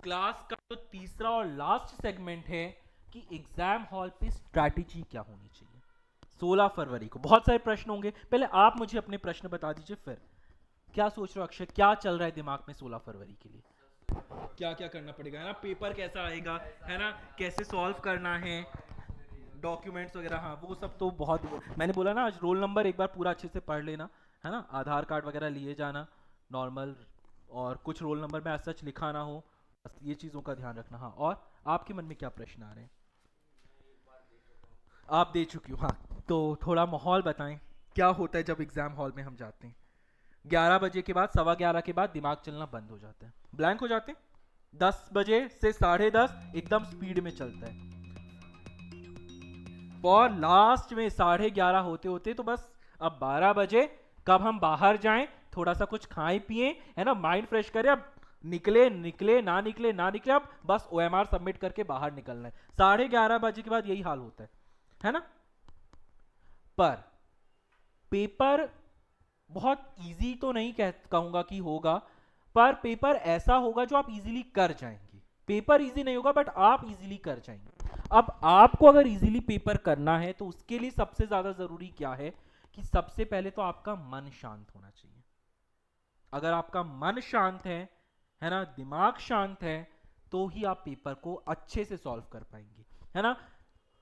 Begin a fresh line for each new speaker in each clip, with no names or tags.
Class का जो तीसरा और लास्ट सेगमेंट है कि एग्जाम हॉल पे स्ट्रैटेजी क्या होनी चाहिए। 16 फरवरी को बहुत सारे प्रश्न होंगे, पहले आप मुझे अपने प्रश्न बता दीजिए, फिर क्या सोच रहे हो अक्षय, क्या चल रहा है दिमाग में 16 फरवरी के लिए, क्या क्या करना पड़ेगा, है ना, पेपर कैसा आएगा, है ना, कैसे सॉल्व करना है, डॉक्यूमेंट्स वगैरह, हाँ वो सब तो बहुत, मैंने बोला ना आज रोल नंबर एक बार पूरा अच्छे से पढ़ लेना, है ना, आधार कार्ड वगैरह लिए जाना नॉर्मल, और कुछ रोल नंबर में सच लिखा ना हो, बस ये चीज़ों का ध्यान रखना। हाँ, और आपके मन में क्या प्रश्न आ रहे हैं? आप दे चुकी हो, हाँ, तो थोड़ा माहौल बताएं, क्या होता है जब एग्जाम हॉल में हम जाते हैं? 11 बजे के बाद, 11:15 के बाद दिमाग चलना बंद हो जाता है, ब्लैंक हो जाते हैं। 10 बजे से 10:30 एकदम स्पीड में चलता है, और लास्ट में 11:30 होते होते तो बस अब 12 बजे, कब हम बाहर जाएं, थोड़ा सा कुछ खाएं पिए, है ना, माइंड फ्रेश करें, अब निकले निकले ना निकले ना निकले, अब बस ओएमआर सबमिट करके बाहर निकलना है। 11:30 बजे के बाद यही हाल होता है ना। पर पेपर बहुत इजी तो नहीं कहूंगा कि होगा, पर पेपर ऐसा होगा जो आप इजीली कर जाएंगे। पेपर इजी नहीं होगा बट आप इजीली कर जाएंगे। अब आपको अगर इजीली पेपर करना है तो उसके लिए सबसे ज्यादा जरूरी क्या है कि सबसे पहले तो आपका मन शांत होना चाहिए। अगर आपका मन शांत है ना, दिमाग शांत है, तो ही आप पेपर को अच्छे से सॉल्व कर पाएंगे, है ना।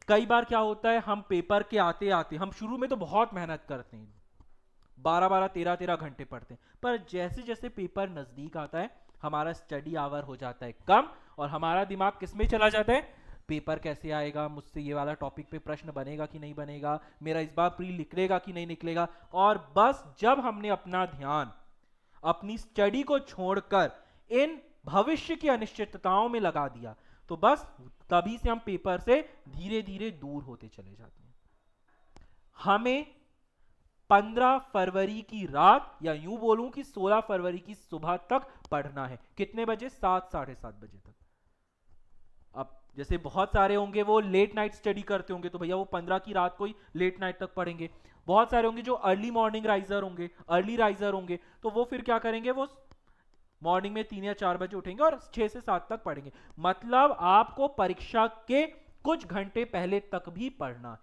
कई बार क्या होता है, हम पेपर के आते आते, हम शुरू में तो बहुत मेहनत करते हैं, 12-12 13-13 घंटे पढ़ते हैं, पर जैसे जैसे पेपर नजदीक आता है हमारा स्टडी आवर हो जाता है कम, और हमारा दिमाग किस में चला जाता है, पेपर कैसे आएगा, मुझसे ये वाला टॉपिक पे प्रश्न बनेगा कि नहीं बनेगा, मेरा इस बार प्री निकलेगा कि नहीं निकलेगा। और बस जब हमने अपना ध्यान अपनी स्टडी को छोड़कर इन भविष्य की अनिश्चितताओं में लगा दिया, तो बस तभी से हम पेपर से धीरे धीरे दूर होते चले जाते हैं। हमें 15 फरवरी की रात, या यूं बोलूं कि 16 फरवरी की सुबह तक पढ़ना है। कितने बजे? 7 साढ़े 7 बजे तक। अब जैसे बहुत सारे होंगे वो लेट नाइट स्टडी करते होंगे, तो भैया वो 15 की रात को ही लेट नाइट तक पढ़ेंगे। बहुत सारे होंगे जो अर्ली मॉर्निंग राइजर होंगे, अर्ली राइजर होंगे, तो वो फिर क्या करेंगे, वो मॉर्निंग में 3 या 4 बजे उठेंगे और 6 से 7 तक पढ़ेंगे। मतलब आपको परीक्षा के कुछ घंटे पहले तक भी पढ़ना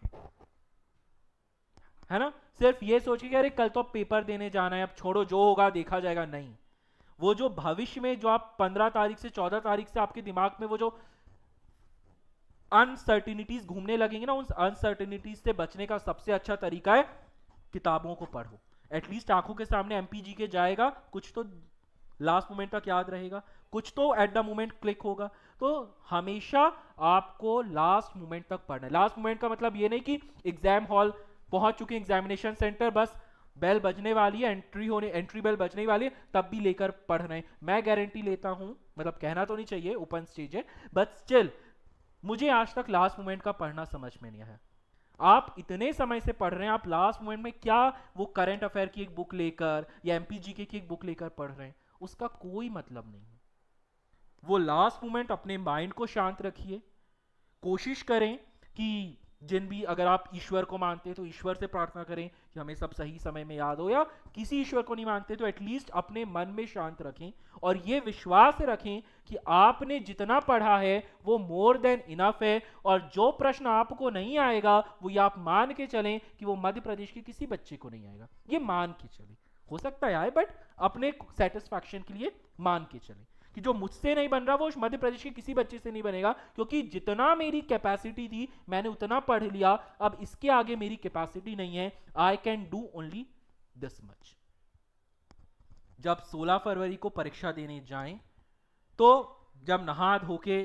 है ना। सिर्फ ये सोच के कि अरे कल तो अब पेपर देने जाना है, अब छोड़ो जो होगा देखा जाएगा, नहीं। वो जो भविष्य में जो आप 15 तारीख से 14 तारीख से आपके दिमाग में वो जो अनसर्टिनिटीज घूमने लगेंगे ना, उन अनसर्टिनिटीज से बचने का सबसे अच्छा तरीका है किताबों को पढ़ो। एटलीस्ट आंखों के सामने एमपीजी के जाएगा, कुछ तो लास्ट मोमेंट तक याद रहेगा, कुछ तो एट द मोमेंट क्लिक होगा। तो हमेशा आपको लास्ट मोमेंट तक पढ़ना है। लास्ट मोमेंट का मतलब ये नहीं कि एग्जाम हॉल पहुंच चुके, एग्जामिनेशन सेंटर, बस बेल बजने वाली है, एंट्री बेल बजने वाली है, तब भी लेकर पढ़ रहे हैं। मैं गारंटी लेता हूं, मतलब कहना तो नहीं चाहिए, ओपन स्टेज है, बट स्टिल मुझे आज तक लास्ट मोमेंट का पढ़ना समझ में नहीं आया। आप इतने समय से पढ़ रहे हैं, आप लास्ट मोमेंट में क्या वो करंट अफेयर की एक बुक लेकर या एमपीजीके की एक बुक लेकर पढ़ रहे हैं, उसका कोई मतलब नहीं है। वो लास्ट मोमेंट अपने माइंड को शांत रखिए, कोशिश करें कि जिन भी, अगर आप ईश्वर को मानते हैं तो ईश्वर से प्रार्थना करें कि हमें सब सही समय में याद हो, या किसी ईश्वर को नहीं मानते तो एटलीस्ट अपने मन में शांत रखें, और ये विश्वास रखें कि आपने जितना पढ़ा है वो मोर देन इनफ है, और जो प्रश्न आपको नहीं आएगा वो ये आप मान के चलें कि वो मध्य प्रदेश के किसी बच्चे को नहीं आएगा, ये मान के चलें। हो सकता है आए, बट अपने सेटिस्फैक्शन के लिए मान के चलें कि जो मुझसे नहीं बन रहा वो मध्य प्रदेश के किसी बच्चे से नहीं बनेगा, क्योंकि जितना मेरी कैपेसिटी थी मैंने उतना पढ़ लिया, अब इसके आगे मेरी कैपेसिटी नहीं है, I can do only this much. जब 16 फरवरी को परीक्षा देने जाएं, तो जब नहा धो के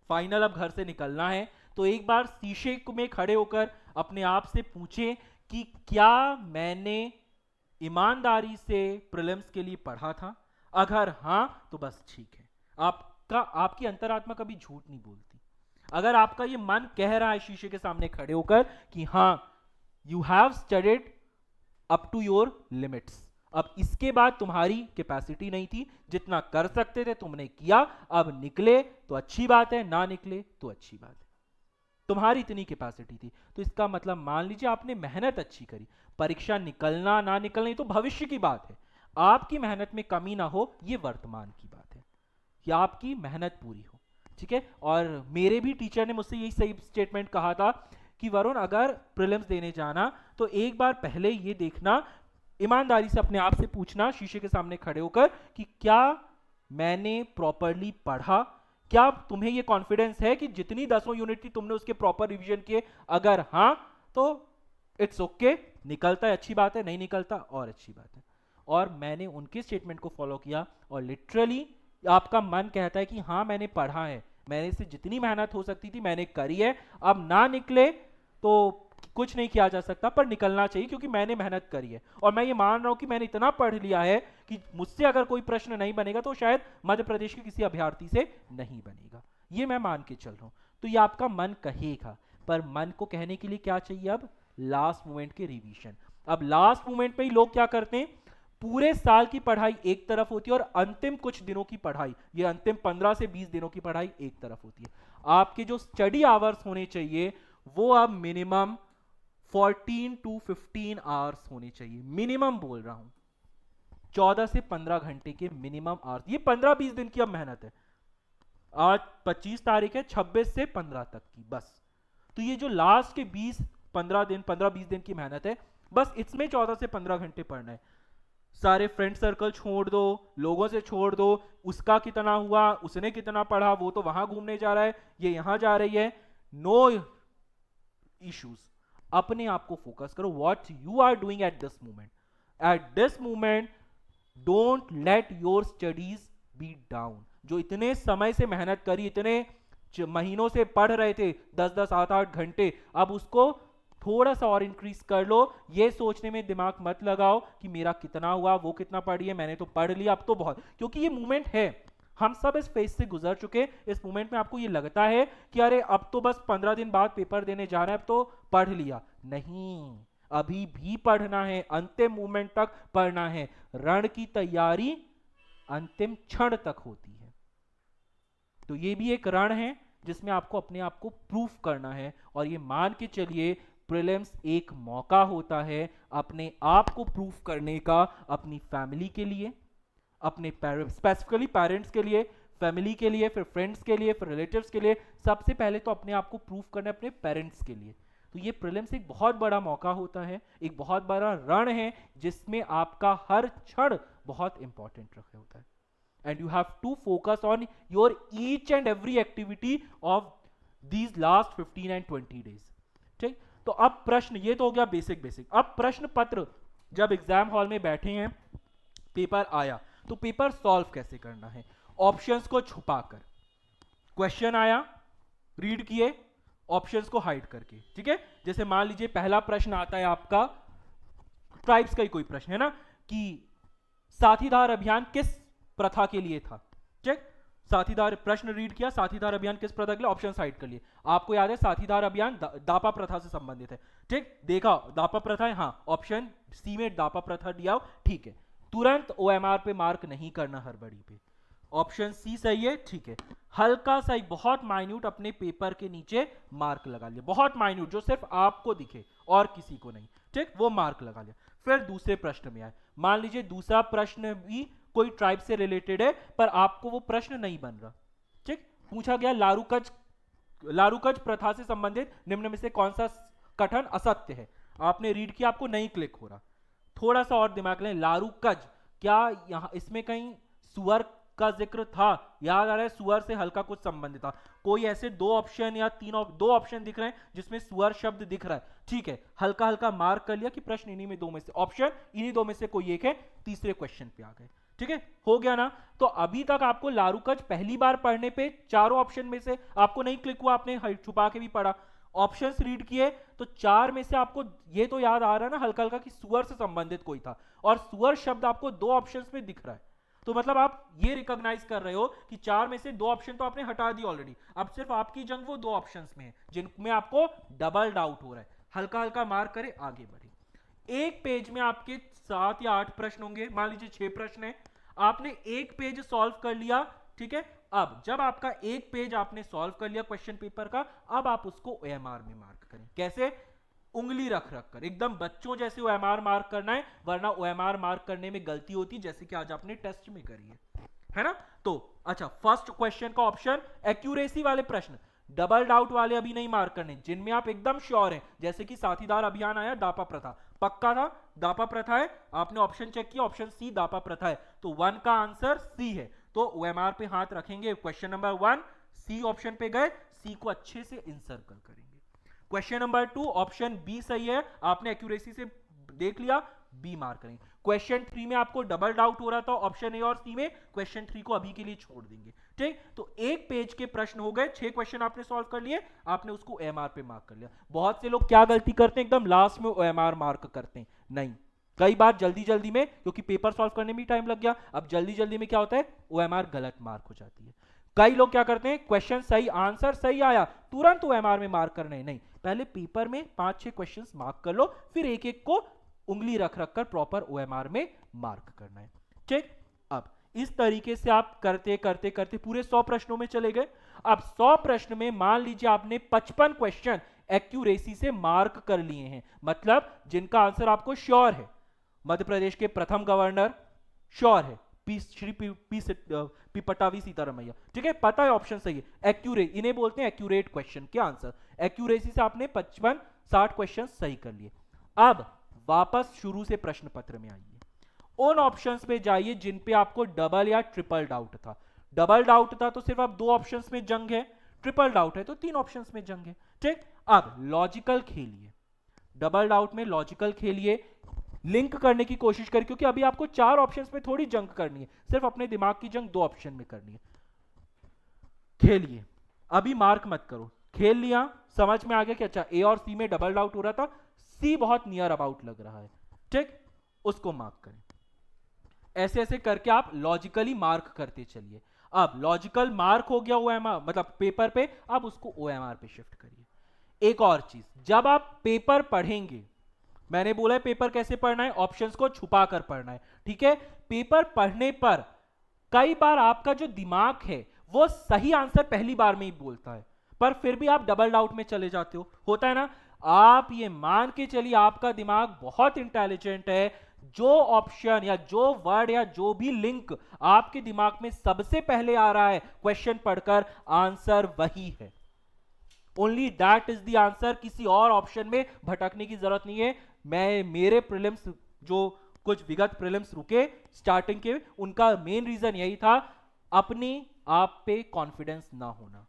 फाइनल अब घर से निकलना है, तो एक बार शीशे में खड़े होकर अपने आप से पूछें कि क्या मैंने ईमानदारी से प्रीलिम्स के लिए पढ़ा था। अगर हाँ तो बस ठीक है, आपकी अंतरात्मा कभी झूठ नहीं बोलती। अगर आपका ये मन कह रहा है शीशे के सामने खड़े होकर कि हाँ you have studied up to your limits, अब इसके बाद तुम्हारी कैपेसिटी नहीं थी, जितना कर सकते थे तुमने किया, अब निकले तो अच्छी बात है, ना निकले तो अच्छी बात है, तुम्हारी इतनी कैपेसिटी थी। तो इसका मतलब मान लीजिए आपने मेहनत अच्छी करी, परीक्षा निकलना ना निकलना ये तो भविष्य की बात है, आपकी मेहनत में कमी ना हो ये वर्तमान की बात है। या आपकी मेहनत पूरी हो। ठीक है, और मेरे भी टीचर ने मुझसे यही सही स्टेटमेंट कहा था कि वरुण अगर प्रीलिम्स देने जाना तो एक बार पहले ये देखना, ईमानदारी से अपने आप से पूछना शीशे के सामने खड़े होकर कि क्या मैंने प्रॉपरली पढ़ा, क्या तुम्हें ये कॉन्फिडेंस है कि जितनी 10 यूनिट थी तुमने उसके प्रॉपर रिवीजन किए, अगर हाँ तो इट्स ओके, निकलता है अच्छी बात है, नहीं निकलता और अच्छी बात है। और मैंने उनके स्टेटमेंट को फॉलो किया और लिटरली आपका मन कहता है कि हाँ मैंने पढ़ा है, मैंने से जितनी मेहनत हो सकती थी मैंने करी है, अब ना निकले तो कुछ नहीं किया जा सकता, पर निकलना चाहिए क्योंकि मैंने मेहनत करी है। और मैं ये मान रहा हूं कि मैंने इतना पढ़ लिया है कि मुझसे अगर कोई प्रश्न नहीं बनेगा तो शायद मध्य प्रदेश के किसी अभ्यर्थी से नहीं बनेगा, ये मैं मान के चल रहा हूं। तो ये आपका मन कहेगा, पर मन को कहने के लिए क्या चाहिए, अब लास्ट मोमेंट के रिवीजन। अब लास्ट मोमेंट में ही लोग क्या करते हैं, पूरे साल की पढ़ाई एक तरफ होती है और अंतिम कुछ दिनों की पढ़ाई, ये अंतिम 15 से 20 दिनों की पढ़ाई एक तरफ होती है। आपके जो स्टडी आवर्स होने चाहिए वो अब मिनिमम 14 to 15 आवर्स होने चाहिए, मिनिमम बोल रहा हूं, 14 से 15 घंटे के मिनिमम आवर्स। ये 15-20 दिन की अब मेहनत है, आज 25 तारीख है, 26 से 15 तक की बस। तो ये जो लास्ट के 20-15 दिन, 15-20 दिन की मेहनत है, बस इसमें 14 से 15 घंटे पढ़ना है। सारे फ्रेंड सर्कल छोड़ दो, लोगों से छोड़ दो, उसका कितना हुआ, उसने कितना पढ़ा, वो तो वहां घूमने जा रहा है, ये यहां जा रही है, नो इश्यूज। अपने आप को फोकस करो, what you are doing at this moment. At this moment don't let your studies be down. जो इतने समय से मेहनत करी, इतने महीनों से पढ़ रहे थे 10-10, 8-8 घंटे, अब उसको थोड़ा सा और इंक्रीज कर लो। ये सोचने में दिमाग मत लगाओ कि मेरा कितना हुआ, वो कितना पढ़ी है, मैंने तो पढ़ लिया अब तो बहुत, क्योंकि ये मूवमेंट है, हम सब इस फेज से गुजर चुके। इस मूवमेंट में आपको ये लगता है कि अरे अब तो बस 15 दिन बाद पेपर देने जाना है, अब तो पढ़ लिया, नहीं, अभी भी पढ़ना है, अंतिम मूवमेंट तक पढ़ना है। रण की तैयारी अंतिम क्षण तक होती है। तो ये भी एक रण है जिसमें आपको अपने आप को प्रूफ करना है, और ये मान के चलिए प्रीलिम्स एक मौका होता है अपने आप को प्रूफ करने का, अपनी फैमिली के लिए, अपने स्पेसिफिकली पेरेंट्स के लिए, फैमिली के लिए, फिर फ्रेंड्स के लिए, फिर रिलेटिव्स के लिए, सबसे पहले तो अपने आप को प्रूफ करना है अपने पेरेंट्स के लिए। तो ये प्रीलिम्स एक बहुत बड़ा मौका होता है, एक बहुत बड़ा रण है जिसमें आपका हर क्षण बहुत इंपॉर्टेंट रखा होता है, and you have to focus on your each and every activity of these last 15 and 20 days। ठीक, तो अब प्रश्न, ये तो हो गया बेसिक। अब प्रश्न पत्र, जब एग्जाम हॉल में बैठे हैं, पेपर आया, तो पेपर सॉल्व कैसे करना है, ऑप्शंस को छुपाकर। क्वेश्चन आया, रीड किए, ऑप्शंस को हाइड करके। ठीक है, जैसे मान लीजिए पहला प्रश्न आता है आपका, ट्राइब्स का ही कोई प्रश्न है ना, कि साथीदार अभियान किस प्रथा के लिए था। ठीक, साथीदार, प्रश्न रीड किया, साथीदार अभियान किस प्रथा के लिए, ऑप्शन साइड कर लिए। आपको याद है साथीदार अभियान दापा प्रथा से संबंधित है। ठीक, देखा दापा प्रथा है, हाँ, ऑप्शन सी में दापा प्रथा दिया, ठीक है। तुरंत ओएमआर पे मार्क नहीं करना, हड़बड़ी पे, ऑप्शन सी सही है, ठीक है। हल्का सा एक बहुत माइन्यूट अपने पेपर के नीचे मार्क लगा लिया, बहुत माइन्यूट, जो सिर्फ आपको दिखे और किसी को नहीं। ठीक, वो मार्क लगा लिया। फिर दूसरे प्रश्न में आए, मान लीजिए दूसरा प्रश्न भी कोई ट्राइब से रिलेटेड है, पर आपको वो प्रश्न नहीं बन रहा। ठीक, पूछा गया लारूकज प्रथा से संबंधित निम्न में से कौन सा कथन असत्य है। आपने रीड किया, आपको नहीं क्लिक हो रहा, थोड़ा सा और दिमाग लें, लारूकज, क्या यहां इसमें कहीं सुअर का जिक्र था, याद आ रहा है, सुअर से हल्का कुछ संबंधित था, कोई ऐसे दो ऑप्शन या दो ऑप्शन दिख रहे हैं जिसमें सुअर शब्द दिख रहा है। ठीक है, हल्का हल्का मार्क कर लिया कि प्रश्न इन्हीं में दो में से, ऑप्शन इन्हीं दो में से कोई एक है, तीसरे क्वेश्चन पे आ गए। ठीक है, हो गया ना। तो अभी तक आपको लारूकज पहली बार पढ़ने पे चारों ऑप्शन में से आपको नहीं क्लिक हुआ, आपने छुपा के भी पढ़ा, ऑप्शंस रीड किए, तो चार में से आपको ये तो याद आ रहा है ना हल्का हल्का कि सुअर से संबंधित कोई था, और सुअर शब्द आपको दो ऑप्शंस में दिख रहा है। तो मतलब आप ये रिकॉग्नाइज कर रहे हो कि चार में से दो ऑप्शन तो आपने हटा दी ऑलरेडी, अब सिर्फ आपकी जंग वो दो ऑप्शंस में है जिनमें आपको डबल डाउट हो रहा है। हल्का हल्का मार्क करे, आगे बढ़े। एक पेज में आपके 7 या 8 प्रश्न होंगे, मान लीजिए 6 प्रश्न है, आपने एक पेज सॉल्व कर लिया। ठीक है, अब जब आपका एक पेज आपने सॉल्व कर लिया क्वेश्चन पेपर का, अब आप उसको ओएमआर में मार्क करें। कैसे, उंगली रख रख कर, एकदम बच्चों जैसे ओएमआर मार्क करना है, वरना ओएमआर मार्क करने में गलती होती है, जैसे कि आज आपने टेस्ट में करी है। है ना। तो अच्छा, फर्स्ट क्वेश्चन का ऑप्शन एक्यूरेसी वाले प्रश्न, डबल डाउट वाले अभी नहीं मार्क करने, जिनमें आप एकदम श्योर हैं, जैसे कि साथीदार अभियान आया, दापा प्रथा पक्का था, दापा प्रथा है, आपने ऑप्शन चेक किया, ऑप्शन सी दापा प्रथा है, तो 1 का आंसर सी है। तो ओएमआर पे हाथ रखेंगे, क्वेश्चन नंबर 1 सी ऑप्शन पे गए, सी को अच्छे से इंसर्कल करेंगे। क्वेश्चन नंबर 2 ऑप्शन बी सही है, आपने एक्यूरेसी से देख लिया, बी मार्क करेंगे। क्वेश्चन 3 में आपको डबल डाउट हो रहा था ऑप्शन ए और सी में, क्वेश्चन 3 को अभी के लिए छोड़ देंगे। ठीक, तो एक पेज के प्रश्न हो गए, 6 क्वेश्चन आपने सॉल्व कर लिए, आपने उसको ओएमआर पे मार्क कर लिया। बहुत से लोग क्या गलती करते हैं, एकदम लास्ट में ओएमआर मार्क करते हैं, नहीं, कई बार जल्दी जल्दी में, क्योंकि पेपर सॉल्व करने में टाइम लग गया, अब जल्दी जल्दी में क्या होता है, ओएमआर गलत मार्क हो जाती है। कई लोग क्या करते हैं, क्वेश्चन सही, आंसर सही आया, तुरंत ओएमआर में मार्क करना, नहीं, पहले पेपर में 5-6 क्वेश्चंस मार्क कर लो, फिर एक एक को उंगली रख रख कर प्रॉपर ओएमआर में मार्क करना है। ठीक, अब इस तरीके से आप करते करते करते पूरे 100 प्रश्नों में चले गए। अब 100 प्रश्न में मान लीजिए आपने 55 क्वेश्चन एक्यूरेसी से मार्क कर लिए हैं, मतलब जिनका आंसर आपको श्योर है। मध्य प्रदेश के प्रथम गवर्नर श्योर है, पी पटावी सीतारमैया, ठीक है, पता है ऑप्शन सही है, एक्यूरेट, इन्हें बोलते हैं एक्यूरेट क्वेश्चन के आंसर। एक्यूरेसी से आपने 55-60 क्वेश्चन सही कर लिए। अब वापस शुरू से प्रश्न पत्र में आइए, उन ऑप्शंस पे जाइए जिन पे आपको डबल या ट्रिपल डाउट था। डबल डाउट था तो सिर्फ आप 2 ऑप्शंस में जंग है, ट्रिपल डाउट है तो 3 ऑप्शंस में जंग है। ठीक, अब लॉजिकल खेलिए, डबल डाउट में लॉजिकल खेलिए, लिंक करने की कोशिश करिए, क्योंकि अभी आपको 4 ऑप्शंस में थोड़ी जंग करनी है, सिर्फ अपने दिमाग की जंग 2 ऑप्शन में करनी है। खेलिए, अभी मार्क मत करो, खेल लिया, समझ में आ गया कि अच्छा ए और सी में डबल डाउट हो रहा था, सी बहुत नियर अबाउट लग रहा है, ठीक, उसको मार्क करें। ऐसे ऐसे करके आप लॉजिकली मार्क करते चलिए। अब लॉजिकल मार्क हो गया ओएमआर, मतलब पेपर पे, अब उसको ओएमआर पे शिफ्ट करिए। एक और चीज, जब आप पेपर पढ़ेंगे, मैंने बोला है पेपर कैसे पढ़ना है, ऑप्शंस को छुपा कर पढ़ना है, ठीक है। पेपर पढ़ने पर कई बार आपका जो दिमाग है वो सही आंसर पहली बार में ही बोलता है, पर फिर भी आप डबल डाउट में चले जाते हो, होता है ना। आप ये मान के चलिए आपका दिमाग बहुत इंटेलिजेंट है, जो ऑप्शन या जो वर्ड या जो भी लिंक आपके दिमाग में सबसे पहले आ रहा है क्वेश्चन पढ़कर, आंसर वही है, only that is the answer, किसी और ऑप्शन में भटकने की जरूरत नहीं है। मेरे प्रीलिम्स, जो कुछ विगत प्रीलिम्स रुके स्टार्टिंग के, उनका मेन रीजन यही था, अपने आप पे कॉन्फिडेंस ना होना।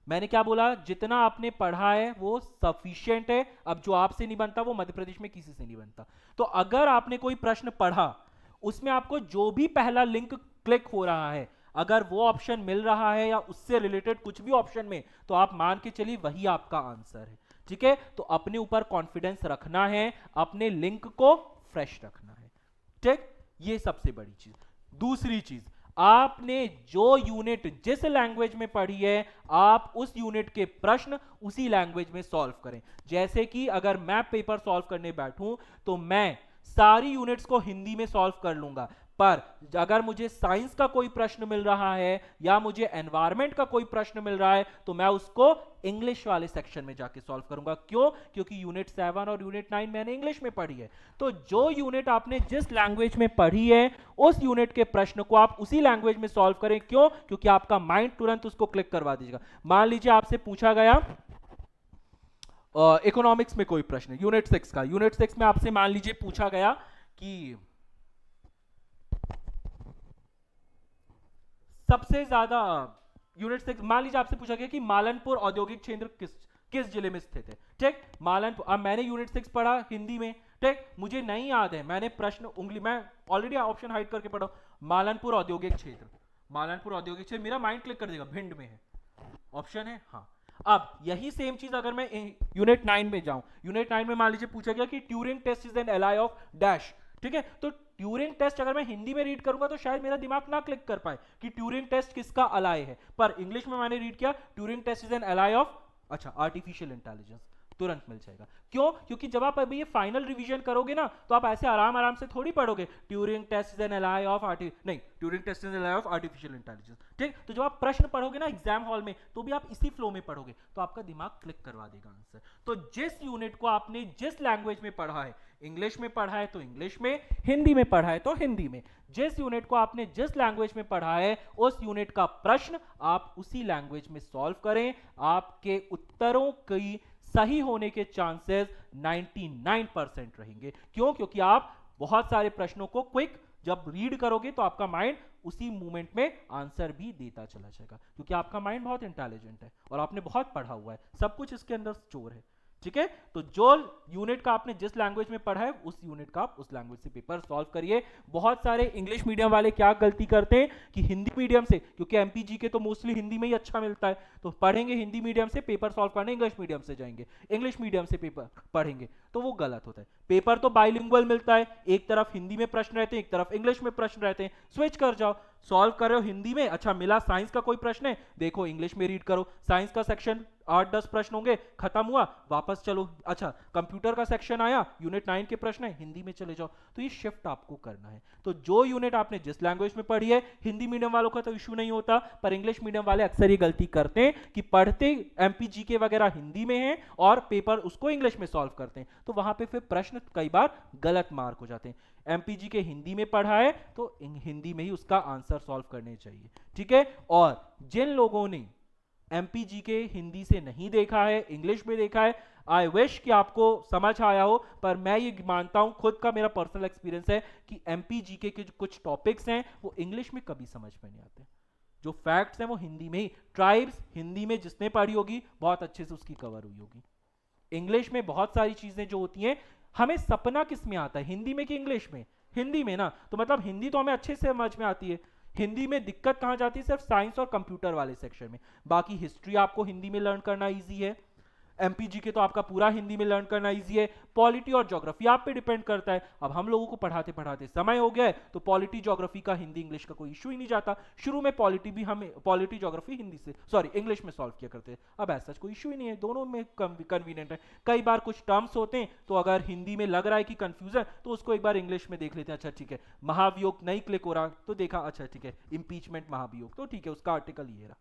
मैंने क्या बोला, जितना आपने पढ़ा है वो सफिशिएंट है, अब जो आपसे नहीं बनता वो मध्य प्रदेश में किसी से नहीं बनता। तो अगर आपने कोई प्रश्न पढ़ा, उसमें आपको जो भी पहला लिंक क्लिक हो रहा है, अगर वो ऑप्शन मिल रहा है या उससे रिलेटेड कुछ भी ऑप्शन में, तो आप मान के चलिए वही आपका आंसर है, ठीक है। तो अपने ऊपर कॉन्फिडेंस रखना है, अपने लिंक को फ्रेश रखना है, ठीक, ये सबसे बड़ी चीज। दूसरी चीज, आपने जो यूनिट जिस लैंग्वेज में पढ़ी है, आप उस यूनिट के प्रश्न उसी लैंग्वेज में सॉल्व करें। जैसे कि अगर मैं पेपर सॉल्व करने बैठूं तो मैं सारी यूनिट्स को हिंदी में सॉल्व कर लूंगा, पर अगर मुझे साइंस का कोई प्रश्न मिल रहा है या मुझे एनवायरनमेंट का कोई प्रश्न मिल रहा है, तो मैं उसको इंग्लिश वाले सेक्शन में जाके सॉल्व करूंगा। क्यों? क्योंकि यूनिट 7 और यूनिट 9 मैंने इंग्लिश में पढ़ी है। तो जो यूनिट आपने जिस लैंग्वेज में पढ़ी है, उस यूनिट के प्रश्न को आप उसी लैंग्वेज में सॉल्व करें। क्यों? क्योंकि आपका माइंड तुरंत उसको क्लिक करवा दीजिएगा। मान लीजिए आपसे पूछा गया इकोनॉमिक्स में कोई प्रश्न, यूनिट 6 का, यूनिट 6 में आपसे मान लीजिए पूछा गया कि सबसे ज्यादा, यूनिट 6 मान लीजिए आपसे पूछा गया कि मालनपुर औद्योगिक क्षेत्र किस जिले में स्थित है, ठीक। मालनपुर, अब मैंने यूनिट 6 पढ़ा हिंदी में, ठीक, मुझे नहीं याद है, मैंने प्रश्न उंगली, मैं ऑलरेडी ऑप्शन हाइड करके पढ़ा, मालनपुर औद्योगिक क्षेत्र, मालनपुर औद्योगिक क्षेत्र, मेरा माइंड क्लिक कर देगा भिंड में है, ऑप्शन है, हाँ। अब यही सेम चीज अगर मैं यूनिट 9 में जाऊं, यूनिट 9 में मान लीजिए पूछा गया कि Turing test is an ally of dash, ठीक है। तो ट्यूरिंग टेस्ट अगर मैं हिंदी में रीड करूंगा तो शायद मेरा दिमाग ना क्लिक कर पाए कि ट्यूरिंग टेस्ट किसका अलाय है, पर इंग्लिश में मैंने रीड किया Turing test is an ally of, अच्छा, आर्टिफिशियल इंटेलिजेंस, तुरंत मिल जाएगा। क्यों? क्योंकि जब आप अभी ये फाइनल रिवीजन करोगे ना, तो आप ऐसे आराम आराम से थोड़ी पढ़ोगे Turing test is an ally of नहीं, Turing test is an ally of artificial intelligence, ठीक। तो जब आप प्रश्न पढ़ोगे ना एग्जाम हॉल में, तो भी आप इसी फ्लो में पढ़ोगे, तो आपका दिमाग क्लिक करवा देगा आंसर। तो जिस यूनिट को आपने जिस लैंग्वेज में पढ़ा है, इंग्लिश में पढ़ा है तो इंग्लिश में, हिंदी में पढ़ा है तो हिंदी में, जिस यूनिट को आपने जिस लैंग्वेज में पढ़ा है उस यूनिट का प्रश्न आप उसी लैंग्वेज में सॉल्व करें। आपके उत्तरों की सही होने के चांसेस 99% रहेंगे। क्यों? क्योंकि आप बहुत सारे प्रश्नों को क्विक जब रीड करोगे तो आपका माइंड उसी मोमेंट में आंसर भी देता चला जाएगा, क्योंकि आपका माइंड बहुत इंटेलिजेंट है और आपने बहुत पढ़ा हुआ है, सब कुछ इसके अंदर स्टोर है, ठीक है। तो जो यूनिट का आपने जिस लैंग्वेज में पढ़ा है उस यूनिट का आप उस लैंग्वेज से पेपर सॉल्व करिए। बहुत सारे इंग्लिश मीडियम वाले क्या गलती करते हैं कि हिंदी मीडियम से, क्योंकि एमपीजी के तो मोस्टली हिंदी में ही अच्छा मिलता है, तो पढ़ेंगे हिंदी मीडियम से, पेपर सॉल्व करने इंग्लिश मीडियम से जाएंगे, इंग्लिश मीडियम से पेपर पढ़ेंगे, तो वो गलत होता है। पेपर तो बाइलिंगुअल मिलता है, एक तरफ हिंदी में प्रश्न रहते हैं, एक तरफ इंग्लिश में प्रश्न रहते हैं, स्विच कर जाओ, सॉल्व कर रहे हो हिंदी में, अच्छा मिला साइंस का कोई प्रश्न है, देखो इंग्लिश में रीड करो, साइंस का सेक्शन 8-10 प्रश्न होंगे, खत्म हुआ, वापस चलो, अच्छा कंप्यूटर का सेक्शन आया, यूनिट 9 के प्रश्न है, हिंदी में चले जाओ। तो ये शिफ्ट आपको करना है। तो जो यूनिट आपने जिस लैंग्वेज में पढ़ी है, हिंदी मीडियम वालों का तो इशू नहीं होता, पर इंग्लिश मीडियम वाले अक्सर ये गलती करते हैं कि पढ़ते एमपीजीके वगैरह हिंदी में है और पेपर उसको इंग्लिश में सॉल्व करते हैं, तो वहां पे फिर प्रश्न कई बार गलत मार्क हो जाते हैं। एमपीजी के हिंदी में पढ़ा है तो हिंदी में ही उसका आंसर सॉल्व करने चाहिए, ठीक है। और जिन लोगों ने एमपीजी के हिंदी से नहीं देखा है, इंग्लिश में देखा है, आई विश कि आपको समझ आया हो, पर मैं ये मानता हूं, खुद का मेरा पर्सनल एक्सपीरियंस है कि एमपीजी के जो कुछ टॉपिक्स हैं वो इंग्लिश में कभी समझ में नहीं आते। जो फैक्ट्स हैं वो हिंदी में ही, ट्राइब्स हिंदी में जिसने पढ़ी होगी बहुत अच्छे से उसकी कवर हुई होगी। इंग्लिश में बहुत सारी चीजें जो होती हैं, हमें सपना किस में आता है, हिंदी में कि इंग्लिश में? हिंदी में ना, तो मतलब हिंदी तो हमें अच्छे से समझ में आती है। हिंदी में दिक्कत कहां जाती है? सिर्फ साइंस और कंप्यूटर वाले सेक्शन में। बाकी हिस्ट्री आपको हिंदी में लर्न करना इजी है, एमपीजी के तो आपका पूरा हिंदी में लर्न करना इजी है। पॉलिटी और ज्योग्राफी आप पे डिपेंड करता है। अब हम लोगों को पढ़ाते पढ़ाते समय हो गया है, तो पॉलिटी ज्योग्राफी का हिंदी इंग्लिश का कोई इशू ही नहीं जाता। शुरू में पॉलिटी भी हमें पॉलिटी ज्योग्राफी हिंदी से इंग्लिश में सॉल्व किया करते हैं, अब ऐसा कोई इशू ही नहीं है, दोनों में कन्वीनियंट है। कई बार कुछ टर्म्स होते हैं तो अगर हिंदी में लग रहा है कि कंफ्यूजन, तो उसको एक बार इंग्लिश में देख लेते हैं, अच्छा ठीक है, महाभियोग नहीं क्लिक हो रहा तो देखा, अच्छा ठीक है इम्पीचमेंट महाभियोग, तो ठीक है उसका आर्टिकल ये रहा,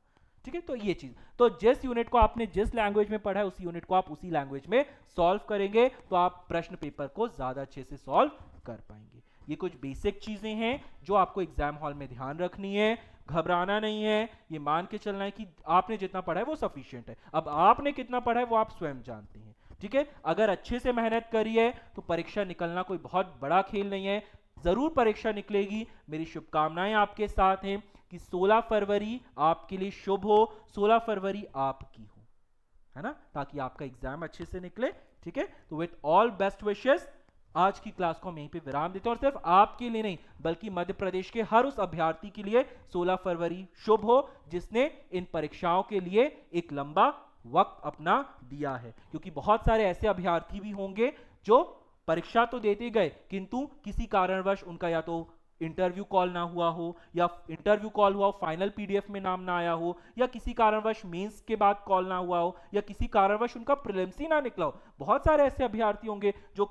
ठीक है। तो ये चीज, तो जिस यूनिट को आपने जिस लैंग्वेज में पढ़ा है उस यूनिट को आप उसी लैंग्वेज में सॉल्व करेंगे, तो आप प्रश्न पेपर को ज्यादा अच्छे से सॉल्व कर पाएंगे। ये कुछ बेसिक चीजें हैं जो आपको एग्जाम हॉल में ध्यान रखनी है, घबराना नहीं है, ये मान के चलना है कि आपने जितना पढ़ा है वो सफिशिएंट है। अब आपने कितना पढ़ा है वो आप स्वयं जानते हैं, ठीक है। अगर अच्छे से मेहनत करी है तो परीक्षा निकलना कोई बहुत बड़ा खेल नहीं है, जरूर परीक्षा निकलेगी। मेरी शुभकामनाएं आपके साथ हैं कि 16 फरवरी आपके लिए शुभ हो, 16 फरवरी आपकी हो, है ना, ताकि आपका एग्जाम अच्छे से निकले, ठीक है। तो विथ ऑल बेस्ट विशेस आज की क्लास को हम यहीं पे विराम देते हैं, और सिर्फ आपके लिए नहीं बल्कि मध्य प्रदेश के हर उस अभ्यर्थी के लिए 16 फरवरी शुभ हो जिसने इन परीक्षाओं के लिए एक लंबा वक्त अपना दिया है। क्योंकि बहुत सारे ऐसे अभ्यर्थी भी होंगे जो परीक्षा तो देते गए किंतु किसी कारणवश उनका या तो इंटरव्यू कॉल ना हुआ हो, या इंटरव्यू कॉल हुआ हो फाइनल पीडीएफ में नाम ना आया हो, या किसी कारणवश मेंस के बाद कॉल ना हुआ हो, या किसी कारणवश उनका प्रीलिम्स ही ना निकला हो। बहुत सारे ऐसे अभ्यर्थी होंगे जो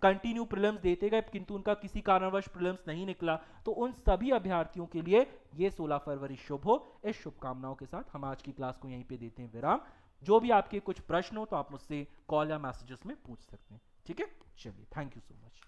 कंटिन्यू प्रीलिम्स देते गए किंतु उनका किसी कारणवश प्रीलिम्स नहीं निकला। तो उन सभी अभ्यर्थियों के लिए ये 16 फरवरी शुभ हो। इस शुभकामनाओं के साथ हम आज की क्लास को यहीं पे देते हैं विराम। जो भी आपके कुछ प्रश्न हो तो आप मुझसे कॉल या मैसेजेस में पूछ सकते हैं, ठीक है। चलिए, थैंक यू सो मच।